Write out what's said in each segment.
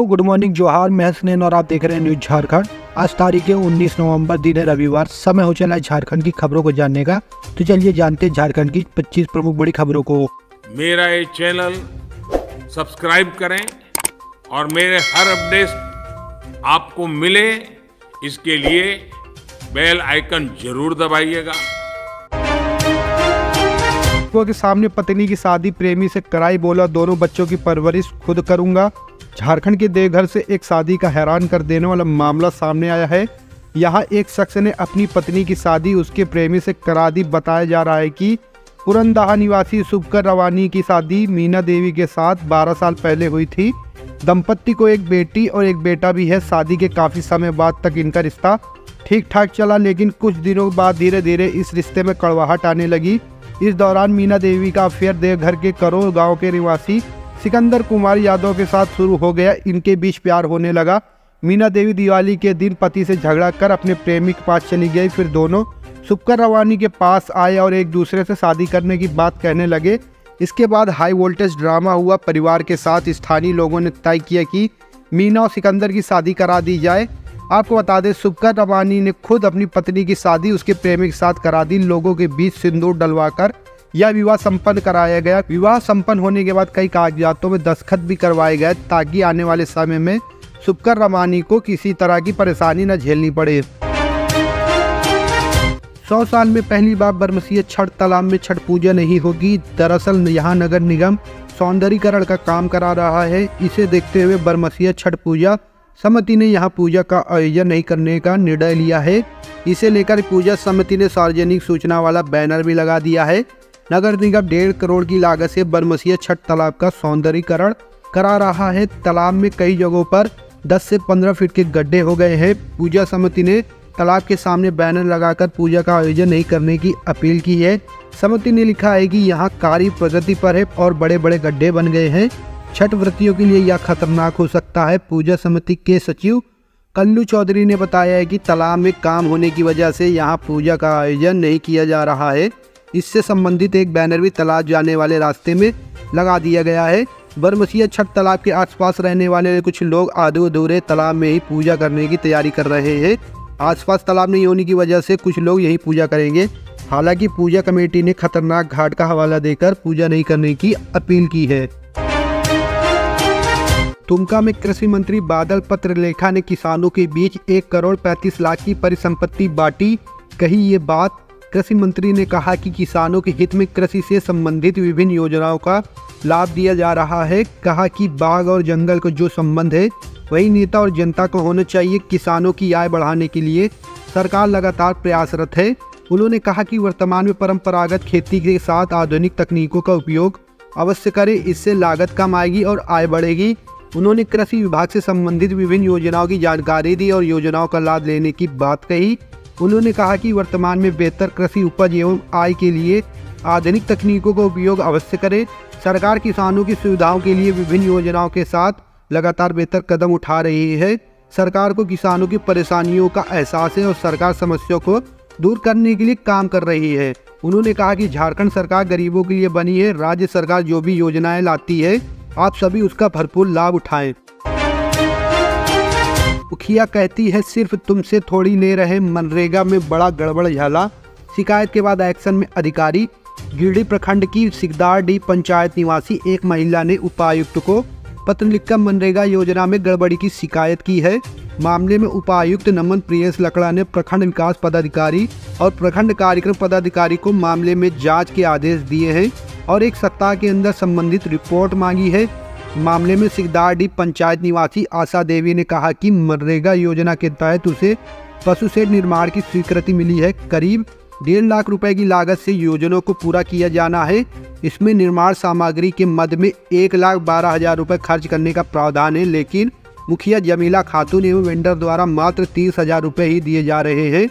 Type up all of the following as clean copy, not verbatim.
Hello good morning जोहार, मैं हसनैन और आप देख रहे हैं न्यूज झारखंड। आज तारीख है 19 नवंबर, दिन है रविवार। समय हो चला है झारखंड की खबरों को जानने का, तो चलिए जानते हैं झारखंड की 25 प्रमुख बड़ी खबरों को। मेरा ये चैनल सब्सक्राइब करें और मेरे हर अपडेट आपको मिले, इसके लिए बेल आइकन जरूर दबाइएगा। के सामने पत्नी की शादी प्रेमी से कराई, बोला दोनों बच्चों की परवरिश खुद करूंगा। झारखंड के देवघर से एक शादी का हैरान कर देने वाला मामला सामने आया है। यहां एक शख्स ने अपनी पत्नी की शादी उसके प्रेमी से करा दी। बताया जा रहा है कि पुरनदाहा निवासी शुभकर रवानी की शादी मीना देवी के साथ 12 साल पहले हुई थी। दंपत्ति को एक बेटी और एक बेटा भी है। शादी के काफ़ी समय बाद तक इनका रिश्ता ठीक ठाक चला, लेकिन कुछ दिनों बाद धीरे धीरे इस रिश्ते में कड़वाहट आने लगी। इस दौरान मीना देवी का अफेयर देवघर के करोल गांव के निवासी सिकंदर कुमार यादव के साथ शुरू हो गया। इनके बीच प्यार होने लगा। मीना देवी दिवाली के दिन पति से झगड़ा कर अपने प्रेमी के पास चली गई। फिर दोनों शुभकर रवानी के पास आए और एक दूसरे से शादी करने की बात कहने लगे। इसके बाद हाई वोल्टेज ड्रामा हुआ। परिवार के साथ स्थानीय लोगों ने तय किया कि मीना और सिकंदर की शादी करा दी जाए। आपको बता दें, शुभकर रवानी ने खुद अपनी पत्नी की शादी उसके प्रेमी के साथ करा दी। लोगों के बीच सिंदूर डलवाकर यह विवाह संपन्न कराया गया। विवाह संपन्न होने के बाद कई कागजातों में दस्तखत भी करवाए गए, ताकि आने वाले समय में शुभकर रवानी को किसी तरह की परेशानी न झेलनी पड़े। 100 साल में पहली बार बरमसिया छठ तालाब में छठ पूजा नहीं होगी। दरअसल यहाँ नगर निगम सौंदर्यीकरण का काम करा रहा है। इसे देखते हुए बरमसिया छठ पूजा समिति ने यहाँ पूजा का आयोजन नहीं करने का निर्णय लिया है। इसे लेकर पूजा समिति ने सार्वजनिक सूचना वाला बैनर भी लगा दिया है। नगर निगम 1.5 करोड़ की लागत से बरमसिया छठ तालाब का सौंदर्यीकरण करा रहा है। तालाब में कई जगहों पर 10 से 15 फीट के गड्ढे हो गए हैं। पूजा समिति ने तालाब के सामने बैनर लगाकर पूजा का आयोजन नहीं करने की अपील की है। समिति ने लिखा है कि यहाँ कार्य प्रगति पर है और बड़े बड़े गड्ढे बन गए हैं। छठ व्रतियों के लिए यह खतरनाक हो सकता है। पूजा समिति के सचिव कल्लू चौधरी ने बताया है कि तालाब में काम होने की वजह से यहाँ पूजा का आयोजन नहीं किया जा रहा है। इससे संबंधित एक बैनर भी तालाब जाने वाले रास्ते में लगा दिया गया है। बरमसिया छठ तालाब के आसपास रहने वाले कुछ लोग आधे अधूरे तालाब में ही पूजा करने की तैयारी कर रहे हैं। आसपास तालाब नहीं होने की वजह से कुछ लोग यही पूजा करेंगे। हालांकि पूजा कमेटी ने खतरनाक घाट का हवाला देकर पूजा नहीं करने की अपील की है। दुमका में कृषि मंत्री बादल पत्रलेखा ने किसानों के बीच 1 करोड़ 35 लाख की परिसंपत्ति बांटी। कही ये बात। कृषि मंत्री ने कहा कि किसानों के हित में कृषि से संबंधित विभिन्न योजनाओं का लाभ दिया जा रहा है। कहा कि बाग और जंगल को जो संबंध है वही नेता और जनता को होना चाहिए। किसानों की आय बढ़ाने के लिए सरकार लगातार प्रयासरत है। उन्होंने कहा कि वर्तमान में परंपरागत खेती के साथ आधुनिक तकनीकों का उपयोग अवश्य करें, इससे लागत कम आएगी और आय बढ़ेगी। उन्होंने कृषि विभाग से संबंधित विभिन्न योजनाओं की जानकारी दी और योजनाओं का लाभ लेने की बात कही। उन्होंने कहा कि वर्तमान में बेहतर कृषि उपज एवं आय के लिए आधुनिक तकनीकों का उपयोग अवश्य करे। सरकार किसानों की सुविधाओं के लिए विभिन्न योजनाओं के साथ लगातार बेहतर कदम उठा रही है। सरकार को किसानों की परेशानियों का एहसास है और सरकार समस्याओं को दूर करने के लिए काम कर रही है। उन्होंने कहा कि झारखंड सरकार गरीबों के लिए बनी है। राज्य सरकार जो भी योजनाएं लाती है, आप सभी उसका भरपूर लाभ उठाएं। मुखिया कहती है सिर्फ तुमसे थोड़ी ले रहे, मनरेगा में बड़ा गड़बड़ झाला। शिकायत के बाद एक्शन में अधिकारी। गिरिडीह प्रखंड की सिकदारडीह पंचायत निवासी एक महिला ने उपायुक्त को पत्र लिखकर मनरेगा योजना में गड़बड़ी की शिकायत की है। मामले में उपायुक्त नमन प्रियस लकड़ा ने प्रखंड विकास पदाधिकारी और प्रखंड कार्यक्रम पदाधिकारी को मामले में जांच के आदेश दिए हैं और 1 सप्ताह के अंदर संबंधित रिपोर्ट मांगी है। मामले में सिकदारडीह पंचायत निवासी आशा देवी ने कहा कि मनरेगा योजना के तहत उसे पशु शेड निर्माण की स्वीकृति मिली है। करीब 1.5 लाख रुपए की लागत से योजनाओं को पूरा किया जाना है। इसमें निर्माण सामग्री के मद में 1,12,000 रुपये खर्च करने का प्रावधान है, लेकिन मुखिया जमीला खातून एवं वेंडर द्वारा मात्र 30,000 रुपये ही दिए जा रहे हैं।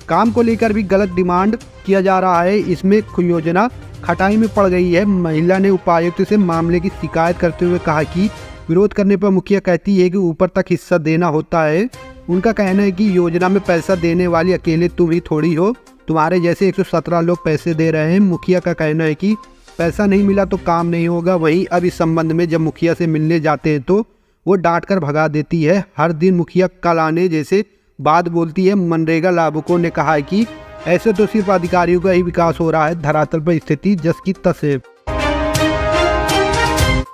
काम को लेकर भी गलत डिमांड किया जा रहा है। इसमें योजना खटाई में पड़ गई है। महिला ने उपायुक्त से मामले की शिकायत करते हुए कहा कि विरोध करने पर मुखिया कहती है कि ऊपर तक हिस्सा देना होता है। उनका कहना है कि योजना में पैसा देने वाली अकेले तुम ही थोड़ी हो, तुम्हारे जैसे 117 लोग पैसे दे रहे हैं। मुखिया का कहना है कि पैसा नहीं मिला तो काम नहीं होगा। वहीं अब इस संबंध में जब मुखिया से मिलने जाते हैं तो वो डांट कर भगा देती है। हर दिन मुखिया कल आने जैसे बात बोलती है। मनरेगा लाभुकों ने कहा है कि ऐसे तो सिर्फ अधिकारियों का ही विकास हो रहा है, धरातल पर स्थिति जस की तस है।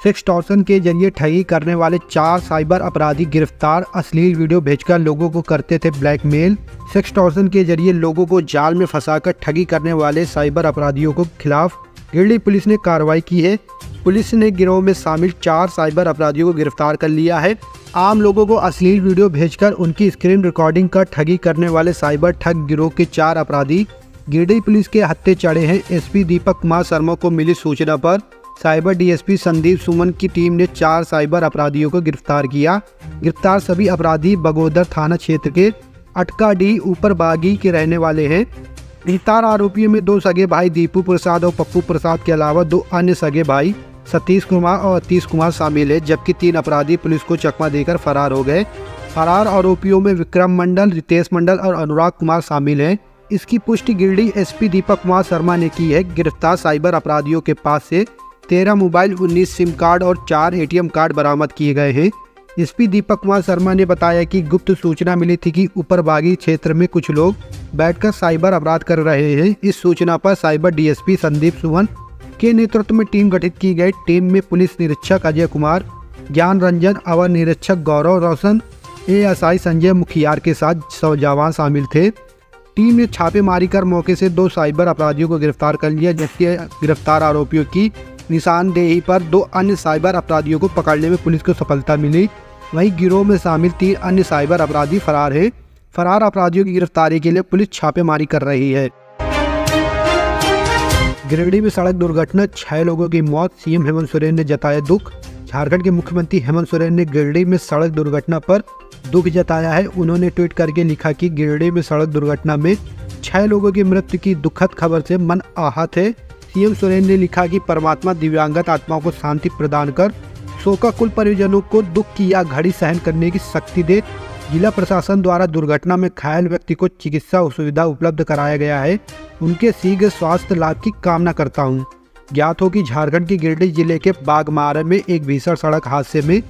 सेक्सटॉर्शन के जरिए ठगी करने वाले 4 साइबर अपराधी गिरफ्तार। अश्लील वीडियो भेजकर लोगों को करते थे ब्लैकमेल। सेक्सटॉर्शन के जरिए लोगों को जाल में फंसाकर ठगी करने वाले साइबर अपराधियों को खिलाफ गिरडी पुलिस ने कार्रवाई की है। पुलिस ने गिरोह में शामिल 4 साइबर अपराधियों को गिरफ्तार कर लिया है। आम लोगों को अश्लील वीडियो भेजकर उनकी स्क्रीन रिकॉर्डिंग कर ठगी करने वाले साइबर ठग गिरोह के 4 अपराधी गिरडी पुलिस के हत्थे चढ़े हैं। एसपी दीपक कुमार शर्मा को मिली सूचना पर साइबर डीएसपी संदीप सुमन की टीम ने 4 साइबर अपराधियों को गिरफ्तार किया। गिरफ्तार सभी अपराधी बगोदर थाना क्षेत्र के अटकाडी ऊपर बागी के रहने वाले हैं। गिरफ्तार आरोपियों में 2 सगे भाई दीपू प्रसाद और पप्पू प्रसाद के अलावा 2 अन्य सगे भाई सतीश कुमार और अतीश कुमार शामिल है, जबकि 3 अपराधी पुलिस को चकमा देकर फरार हो गए। फरार आरोपियों में विक्रम मंडल, रितेश मंडल और अनुराग कुमार शामिल हैं। इसकी पुष्टि गिरडी एसपी दीपक कुमार शर्मा ने की है। गिरफ्तार साइबर अपराधियों के पास से 13 मोबाइल, 19 सिम कार्ड और 4 एटीएम कार्ड बरामद किए गए हैं। एसपी दीपक कुमार शर्मा ने बताया कि गुप्त सूचना मिली थी कि ऊपर बागी क्षेत्र में कुछ लोग बैठकर साइबर अपराध कर रहे हैं। इस सूचना पर साइबर डीएसपी संदीप सुमन के नेतृत्व में टीम गठित की गई। टीम में पुलिस निरीक्षक अजय कुमार, ज्ञान रंजन, अवर निरीक्षक गौरव रोशन, एएसआई संजय मुखियार के साथ 100 जवान शामिल थे। टीम ने छापेमारी कर मौके से 2 साइबर अपराधियों को गिरफ्तार कर लिया, जबकि गिरफ्तार आरोपियों की निशानदेही पर 2 अन्य साइबर अपराधियों को पकड़ने में पुलिस को सफलता मिली। वहीं गिरोह में शामिल 3 अन्य साइबर अपराधी फरार हैं। फरार अपराधियों की गिरफ्तारी के लिए पुलिस छापेमारी कर रही है। गिरिडीह में सड़क दुर्घटना, 6 लोगों की मौत। सीएम हेमंत सोरेन ने जताया दुख। झारखंड के मुख्यमंत्री हेमंत सोरेन ने गिरिडीह में सड़क दुर्घटना पर दुख जताया है। उन्होंने ट्वीट करके लिखा कि गिरिडीह में सड़क दुर्घटना में 6 लोगों की मृत्यु की दुखद खबर से मन आहत है। सीएम सोरेन ने लिखा कि परमात्मा दिव्यांगत आत्माओं को शांति प्रदान कर शोकाकुल परिजनों को दुख की यह घड़ी सहन करने की शक्ति दे। जिला प्रशासन द्वारा दुर्घटना में घायल व्यक्ति को चिकित्सा सुविधा उपलब्ध कराया गया है। उनके शीघ्र स्वास्थ्य लाभ की कामना करता हूं। ज्ञात हो कि झारखंड के गिरिडीह जिले के बागमारा में एक भीषण सड़क हादसे में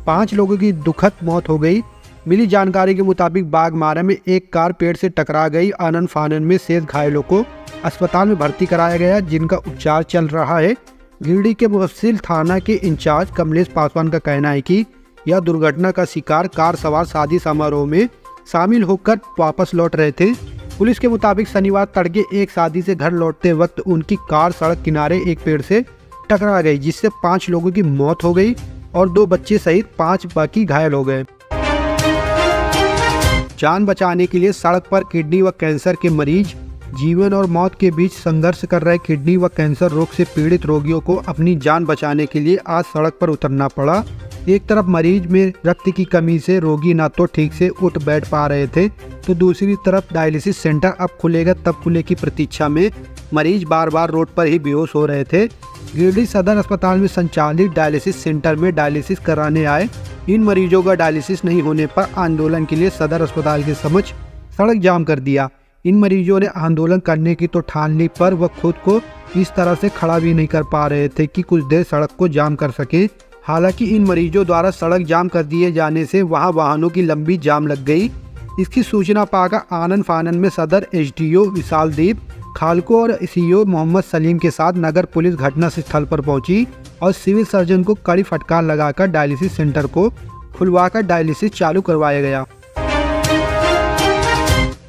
5 लोगों की दुखद मौत हो गई। मिली जानकारी के मुताबिक बागमारा में एक कार पेड़ से टकरा गई। आनन फानन में शेष घायलों को अस्पताल में भर्ती कराया गया, जिनका उपचार चल रहा है। गिरिडीह के मुफस्सिल थाना के इंचार्ज कमलेश पासवान का कहना है कि यह दुर्घटना का शिकार कार सवार शादी समारोह में शामिल होकर वापस लौट रहे थे। पुलिस के मुताबिक शनिवार तड़के एक शादी से घर लौटते वक्त उनकी कार सड़क किनारे एक पेड़ से टकरा गई, जिससे 5 लोगों की मौत हो गई और 2 बच्चे सहित 5 बाकी घायल हो गए। जान बचाने के लिए सड़क पर किडनी व कैंसर के मरीज। जीवन और मौत के बीच संघर्ष कर रहे किडनी व कैंसर रोग से पीड़ित रोगियों को अपनी जान बचाने के लिए आज सड़क पर उतरना पड़ा। एक तरफ मरीज में रक्त की कमी से रोगी ना तो ठीक से उठ बैठ पा रहे थे, तो दूसरी तरफ डायलिसिस सेंटर अब खुलेगा तब खुले की प्रतीक्षा में मरीज बार बार रोड पर ही बेहोश हो रहे थे। गिरिडीह सदर अस्पताल में संचालित डायलिसिस सेंटर में डायलिसिस कराने आए इन मरीजों का डायलिसिस नहीं होने पर आंदोलन के लिए सदर अस्पताल के समक्ष सड़क जाम कर दिया। इन मरीजों ने आंदोलन करने की तो ठान ली, पर वह खुद को इस तरह से खड़ा भी नहीं कर पा रहे थे कि कुछ देर सड़क को जाम कर सके। हालांकि इन मरीजों द्वारा सड़क जाम कर दिए जाने से वहां वाहनों की लंबी जाम लग गई। इसकी सूचना पाकर आनन फानन में सदर एसडीओ विशालदीप खालको और सीओ मोहम्मद सलीम के साथ नगर पुलिस घटना स्थल पर पहुंची और सिविल सर्जन को कड़ी फटकार लगाकर डायलिसिस सेंटर को खुलवाकर डायलिसिस चालू करवाया गया।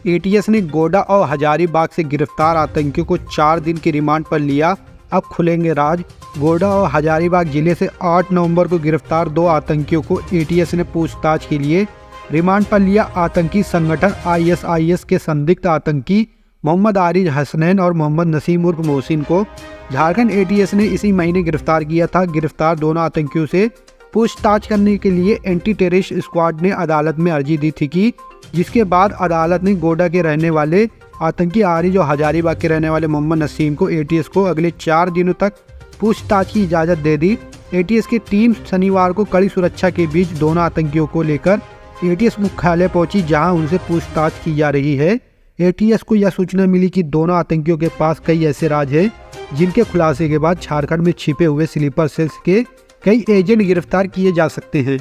एटीएस ने गोडा और हजारीबाग से गिरफ्तार आतंकियों को 4 दिन की रिमांड पर लिया। अब खुलेंगे राज। गोडा और हजारीबाग जिले से 8 नवंबर को गिरफ्तार 2 आतंकियों को एटीएस ने पूछताछ के लिए रिमांड पर लिया। आतंकी संगठन आईएसआईएस के संदिग्ध आतंकी मोहम्मद आरिज हसनैन और मोहम्मद नसीम उर्फ मोहसिन को झारखंड एटीएस ने इसी महीने गिरफ्तार किया था। गिरफ्तार दोनों आतंकियों से पूछताछ करने के लिए एंटी टेररिस्ट स्क्वाड ने अदालत में अर्जी दी थी कि जिसके बाद अदालत ने गोडा के रहने वाले आतंकी आरिज और हजारीबाग के रहने वाले मोहम्मद नसीम को एटीएस को अगले 4 दिनों तक पूछताछ की इजाज़त दे दी। एटीएस की टीम शनिवार को कड़ी सुरक्षा के बीच दोनों आतंकियों को लेकर एटीएस मुख्यालय पहुंची, जहां उनसे पूछताछ की जा रही है। एटीएस को यह सूचना मिली कि दोनों आतंकियों के पास कई ऐसे राज हैं जिनके खुलासे के बाद झारखंड में छिपे हुए स्लीपर सेल्स के कई एजेंट गिरफ्तार किए जा सकते हैं।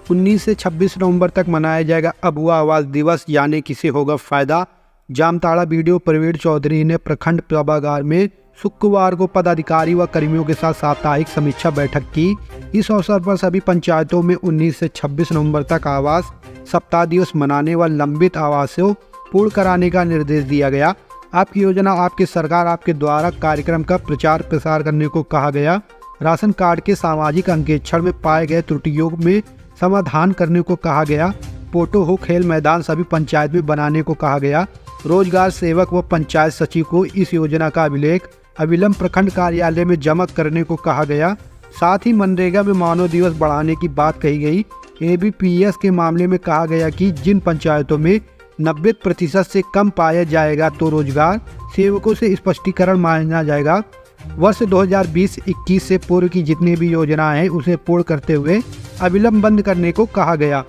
19 से 26 नवंबर तक मनाया जाएगा अबुआ आवास दिवस, यानी किसे होगा फायदा। जामताड़ा वीडियो प्रवीण चौधरी ने प्रखंड सभागार में शुक्रवार को पदाधिकारी व कर्मियों के साथ साप्ताहिक समीक्षा बैठक की। इस अवसर पर सभी पंचायतों में 19 से 26 नवंबर तक आवास सप्ताह दिवस मनाने व लंबित आवासों पूर्ण कराने का निर्देश दिया गया। आपकी योजना आपकी सरकार आपके द्वारा कार्यक्रम का प्रचार प्रसार करने को कहा गया। राशन कार्ड के सामाजिक अंकेक्षण में पाए गए त्रुटियों में समाधान करने को कहा गया। पोटो हो खेल मैदान सभी पंचायत में बनाने को कहा गया। रोजगार सेवक व पंचायत सचिव को इस योजना का अविलंब प्रखंड कार्यालय में जमा करने को कहा गया। साथ ही मनरेगा में मानव दिवस बढ़ाने की बात कही गई। ABPS के मामले में कहा गया कि जिन पंचायतों में 90% से कम पाया जाएगा तो रोजगार सेवकों से स्पष्टीकरण मांगा जाएगा। वर्ष 2020-21 से पूर्व की जितनी भी योजनाएं हैं उसे पूर्ण करते हुए अविलंब बंद करने को कहा गया।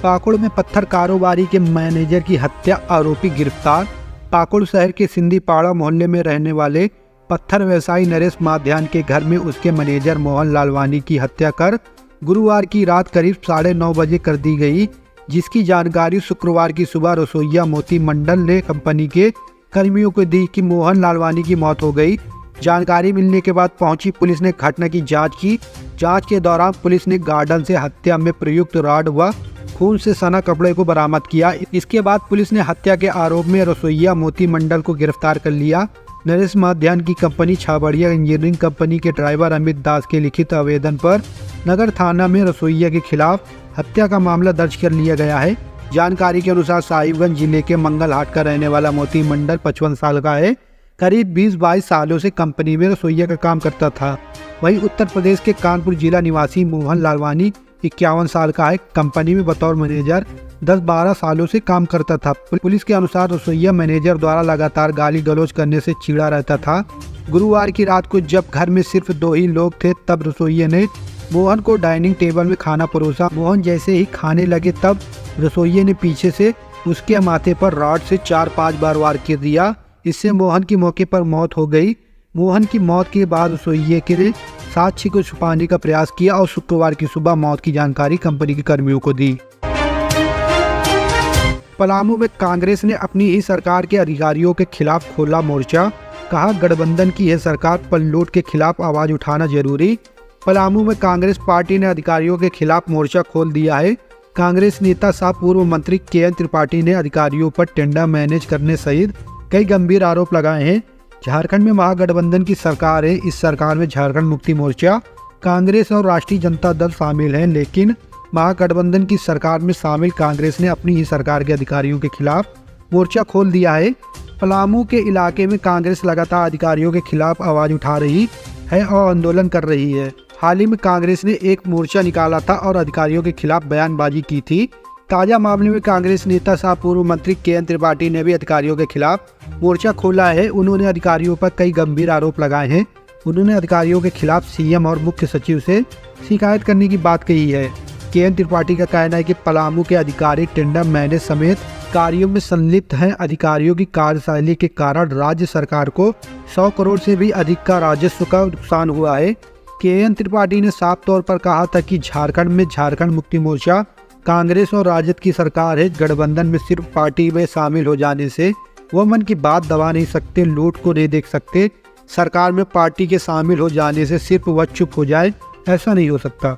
पाकुड़ में पत्थर कारोबारी के मैनेजर की हत्या, आरोपी गिरफ्तार। पाकुड़ शहर के सिंधीपाड़ा मोहल्ले में रहने वाले पत्थर व्यवसायी नरेश माध्यान के घर में उसके मैनेजर मोहन लालवानी की हत्या कर गुरुवार की रात करीब 9:30 बजे कर दी गई, जिसकी जानकारी शुक्रवार की सुबह रसोईया मोती मंडल ने कंपनी के कर्मियों को दी कि मोहन लालवानी की मौत हो गई। जानकारी मिलने के बाद पहुंची पुलिस ने घटना की जांच की। जांच के दौरान पुलिस ने गार्डन से हत्या में प्रयुक्त रॉड व खून से सना कपड़े को बरामद किया। इसके बाद पुलिस ने हत्या के आरोप में रसोईया मोती मंडल को गिरफ्तार कर लिया। नरेश माध्यान की कंपनी छाबड़िया इंजीनियरिंग कंपनी के ड्राइवर अमित दास के लिखित आवेदन पर नगर थाना में रसोईया के खिलाफ हत्या का मामला दर्ज कर लिया गया है। जानकारी के अनुसार साहिबगंज जिले के मंगलहाट का रहने वाला मोती मंडल 55 साल का है। करीब 20-22 सालों से कंपनी में रसोईया का काम करता था। वहीं उत्तर प्रदेश के कानपुर जिला निवासी मोहन लालवानी 51 साल का है। कंपनी में बतौर मैनेजर 10-12 सालों से काम करता था। पुलिस के अनुसार रसोईया मैनेजर द्वारा लगातार गाली गलौज करने से चिढ़ा रहता था। गुरुवार की रात को जब घर में सिर्फ 2 ही लोग थे तब रसोईया ने मोहन को डाइनिंग टेबल में खाना परोसा। मोहन जैसे ही खाने लगे तब रसोईया ने पीछे से उसके माथे पर रॉड से 4-5 बार वार कर दिया। इससे मोहन की मौके पर मौत हो गई। मोहन की मौत के बाद रसोईया के साक्ष्य को छुपाने का प्रयास किया और शुक्रवार की सुबह मौत की जानकारी कंपनी के कर्मियों को दी। पलामू में कांग्रेस ने अपनी ही सरकार के अधिकारियों के खिलाफ खोला मोर्चा। कहा गठबंधन की है सरकार, पलटों के खिलाफ आवाज उठाना जरूरी। पलामू में कांग्रेस पार्टी ने अधिकारियों के खिलाफ मोर्चा खोल दिया है। कांग्रेस नेता सह पूर्व मंत्री KN त्रिपाठी ने अधिकारियों पर टेंडर मैनेज करने सहित कई गंभीर आरोप लगाए हैं। झारखंड में महागठबंधन की सरकार है। इस सरकार में झारखंड मुक्ति मोर्चा, कांग्रेस और राष्ट्रीय जनता दल शामिल हैं, लेकिन महागठबंधन की सरकार में शामिल कांग्रेस ने अपनी ही सरकार के अधिकारियों के खिलाफ मोर्चा खोल दिया है। पलामू के इलाके में कांग्रेस लगातार अधिकारियों के खिलाफ आवाज उठा रही है और आंदोलन कर रही है। हाल ही में कांग्रेस ने एक मोर्चा निकाला था और अधिकारियों के खिलाफ बयानबाजी की थी। ताजा मामले में कांग्रेस नेता सह पूर्व मंत्री KN त्रिपाठी ने भी अधिकारियों के खिलाफ मोर्चा खोला है। उन्होंने अधिकारियों पर कई गंभीर आरोप लगाए हैं। उन्होंने अधिकारियों के खिलाफ CM और मुख्य सचिव से शिकायत करने की बात कही है। KN त्रिपाठी का कहना है कि पलामू के अधिकारी टेंडर मैनेज समेत कार्यों में संलिप्त हैं। अधिकारियों की कार्यशैली के कारण राज्य सरकार को 100 करोड़ से भी अधिक का राजस्व का नुकसान हुआ है। KN त्रिपाठी ने साफ तौर पर कहा था कि झारखंड में झारखंड मुक्ति मोर्चा कांग्रेस और राजद की सरकार है। गठबंधन में सिर्फ पार्टी में शामिल हो जाने से वो मन की बात दबा नहीं सकते, लूट को नहीं देख सकते। सरकार में पार्टी के शामिल हो जाने से सिर्फ वह चुप हो जाए, ऐसा नहीं हो सकता।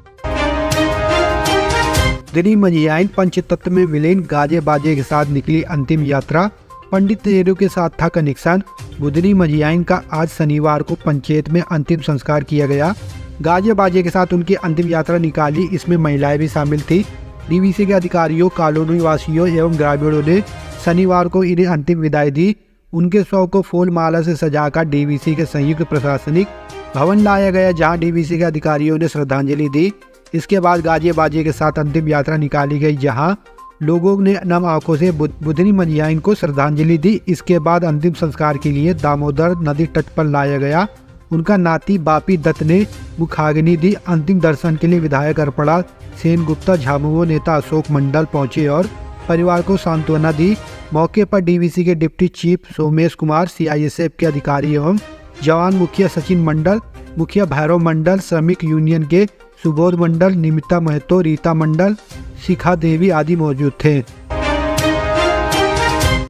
दिल्ली मजियाइन पंचतत्व में विलीन, गाजे बाजे के साथ निकली अंतिम यात्रा। पंडित नेहरू के साथ था कनेक्शन। बुधनी मजियाइन का आज शनिवार को पंचायत में अंतिम संस्कार किया गया। गाजे बाजे के साथ उनकी अंतिम यात्रा निकाली। इसमें महिलाएं भी शामिल थी। DVC के अधिकारियों, कॉलोनी वासियों एवं ग्रामीणों ने शनिवार को इन्हें अंतिम विदाई दी। उनके शव को फूल माला से सजाकर DVC के संयुक्त प्रशासनिक भवन लाया गया, जहां DVC के अधिकारियों ने श्रद्धांजलि दी। इसके बाद गाजे बाजे के साथ अंतिम यात्रा निकाली गई, जहां लोगों ने नम आंखों से बुधनी मजियाइन को श्रद्धांजलि दी। इसके बाद अंतिम संस्कार के लिए दामोदर नदी तट पर लाया गया। उनका नाती बापी दत्त ने मुखाग्नि दी। अंतिम दर्शन के लिए विधायक अर्पणा सेन गुप्ता, झामुमो नेता अशोक मंडल पहुंचे और परिवार को सांत्वना दी। मौके पर DVC के deputy chief Somesh Kumar, CISF के अधिकारी एवं जवान मुखिया सचिन मंडल, मुखिया भैरव मंडल, श्रमिक यूनियन के सुबोध मंडल, निमिता महतो, रीता मंडल, शिखा देवी आदि मौजूद थे।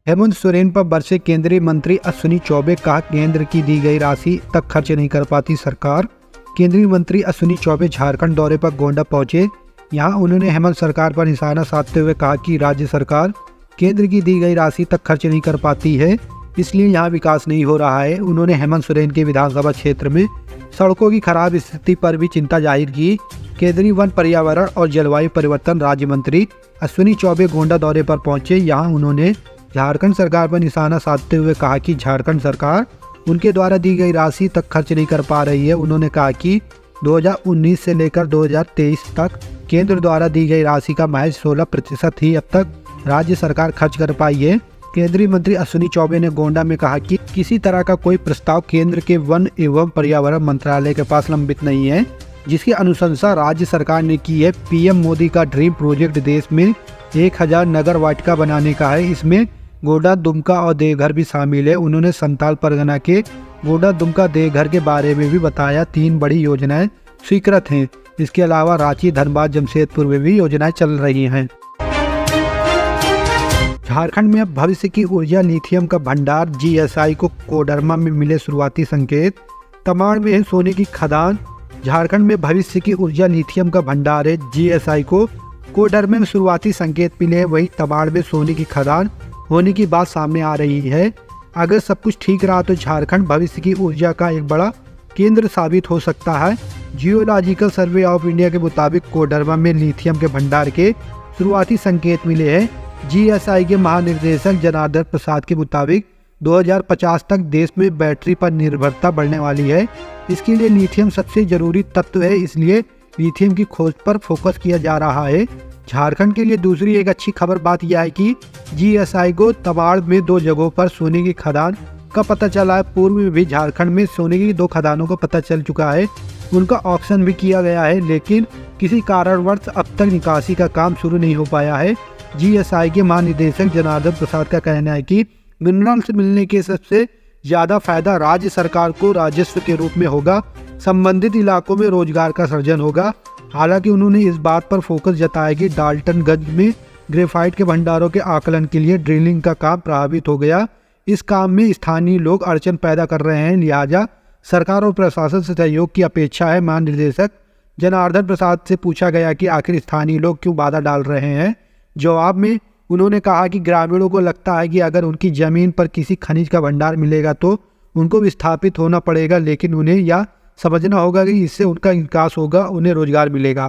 हेमंत सोरेन पर बरसे केंद्रीय मंत्री अश्विनी चौबे, कहा केंद्र की दी गई राशि तक खर्च नहीं कर पाती सरकार। केंद्रीय मंत्री अश्विनी चौबे झारखंड दौरे पर गोंडा पहुंचे। यहां उन्होंने हेमंत सरकार पर निशाना साधते हुए कहा कि राज्य सरकार केंद्र की दी गई राशि तक खर्च नहीं कर पाती है, इसलिए यहां विकास नहीं हो रहा है। उन्होंने हेमंत सोरेन के विधानसभा क्षेत्र में सड़कों की खराब स्थिति पर भी चिंता जाहिर की। केंद्रीय वन, पर्यावरण और जलवायु परिवर्तन राज्य मंत्री अश्विनी चौबे गोंडा दौरे पर पहुंचे। यहां उन्होंने झारखंड सरकार पर निशाना साधते हुए कहा कि झारखंड सरकार उनके द्वारा दी गई राशि तक खर्च नहीं कर पा रही है। उन्होंने कहा कि 2019 से लेकर 2023 तक केंद्र द्वारा दी गई राशि का महज 16% ही अब तक राज्य सरकार खर्च कर पाई है। केंद्रीय मंत्री अश्विनी चौबे ने गोंडा में कहा कि किसी तरह का कोई प्रस्ताव केंद्र के वन एवं पर्यावरण मंत्रालय के पास लंबित नहीं है, जिसकी अनुशंसा राज्य सरकार ने की है। पीएम मोदी का ड्रीम प्रोजेक्ट देश में 1000 नगर वाटिका बनाने का है। इसमें गोंडा, दुमका और देवघर भी शामिल है। उन्होंने संताल परगना के गोंडा, दुमका, देवघर के बारे में भी बताया। 3 बड़ी योजनाएं स्वीकृत हैं। इसके अलावा रांची, धनबाद, जमशेदपुर में भी योजनाएं चल रही हैं। झारखंड में अब भविष्य की ऊर्जा लिथियम का भंडार, जीएसआई को कोडरमा में मिले शुरुआती संकेत। तमाड़ में है सोने की खदान। झारखंड में भविष्य की ऊर्जा लिथियम का भंडार है, जीएसआई को कोडरमा में शुरुआती संकेत मिले हैं। वहीं तमाड़ में सोने की खदान होने की बात सामने आ रही है। अगर सब कुछ ठीक रहा तो झारखंड भविष्य की ऊर्जा का एक बड़ा केंद्र साबित हो सकता है। जियोलॉजिकल सर्वे ऑफ इंडिया के मुताबिक कोडरमा में लिथियम के भंडार के शुरुआती संकेत मिले हैं। जीएसआई के महानिदेशक जनार्दन प्रसाद के मुताबिक 2050 तक देश में बैटरी पर निर्भरता बढ़ने वाली है। इसके लिए लिथियम सबसे जरूरी तत्व है, इसलिए लिथियम की खोज पर फोकस किया जा रहा है। झारखंड के लिए दूसरी एक अच्छी खबर बात यह है कि जीएसआई को तमाड़ में 2 जगहों पर सोने की खदान का पता चला है। पूर्व में भी झारखंड में सोने की 2 खदानों का पता चल चुका है। उनका ऑप्शन भी किया गया है, लेकिन किसी कारणवश अब तक निकासी का काम शुरू नहीं हो पाया है। जीएसआई के महानिदेशक जनार्दन प्रसाद का कहना है कि मिनरल्स मिलने के सबसे ज़्यादा फायदा राज्य सरकार को राजस्व के रूप में होगा। संबंधित इलाकों में रोजगार का सृजन होगा। हालांकि उन्होंने इस बात पर फोकस जताया कि डाल्टनगंज में ग्रेफाइट के भंडारों के आकलन के लिए ड्रिलिंग का काम प्रभावित हो गया। इस काम में स्थानीय लोग अड़चन पैदा कर रहे हैं, लिहाजा सरकार और प्रशासन से सहयोग की अपेक्षा है। महानिदेशक जनार्दन प्रसाद से पूछा गया कि आखिर स्थानीय लोग क्यों बाधा डाल रहे हैं। जवाब में उन्होंने कहा कि ग्रामीणों को लगता है कि अगर उनकी जमीन पर किसी खनिज का भंडार मिलेगा तो उनको विस्थापित होना पड़ेगा, लेकिन उन्हें यह समझना होगा कि इससे उनका विकास होगा, उन्हें रोजगार मिलेगा।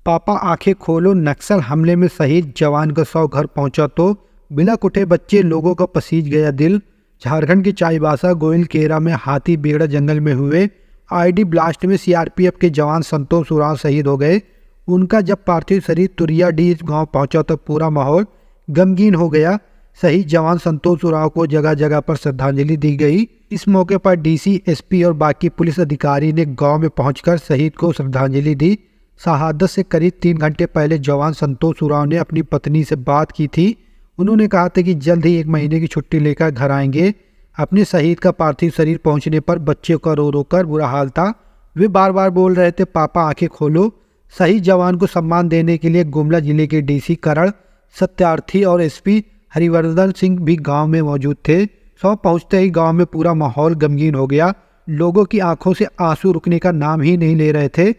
पापा आंखें खोलो, नक्सल हमले में शहीद जवान का शव घर पहुंचा तो बिना कुटे बच्चे लोगों का पसीज गया दिल। झारखंड के चाईबासा गोयल केरा में हाथी बेड़ा जंगल में हुए आईडी ब्लास्ट में सीआरपीएफ के जवान संतोष उरांव शहीद हो गए। उनका जब पार्थिव शरीर तुरियाडीह गांव पहुंचा तो पूरा माहौल गमगीन हो गया। शहीद जवान संतोष उरांव को जगह जगह पर श्रद्धांजलि दी गई। इस मौके पर डीसी, एसपी और बाकी पुलिस अधिकारी ने गांव में पहुंचकर शहीद को श्रद्धांजलि दी। शहादत से करीब 3 घंटे पहले जवान संतोष उरांव ने अपनी पत्नी से बात की थी। उन्होंने कहा था कि जल्द ही 1 महीने की छुट्टी लेकर घर आएंगे। अपने शहीद का पार्थिव शरीर पहुंचने पर बच्चे का रो रो कर बुरा हाल था। वे बार बार बोल रहे थे, पापा आंखें खोलो। शहीद जवान को सम्मान देने के लिए गुमला जिले के डीसी करण सत्यार्थी और एसपी हरिवर्धन सिंह भी गांव में मौजूद थे। शव पहुंचते ही गांव में पूरा माहौल गमगीन हो गया। लोगों की आंखों से आंसू रुकने का नाम ही नहीं ले रहे थे।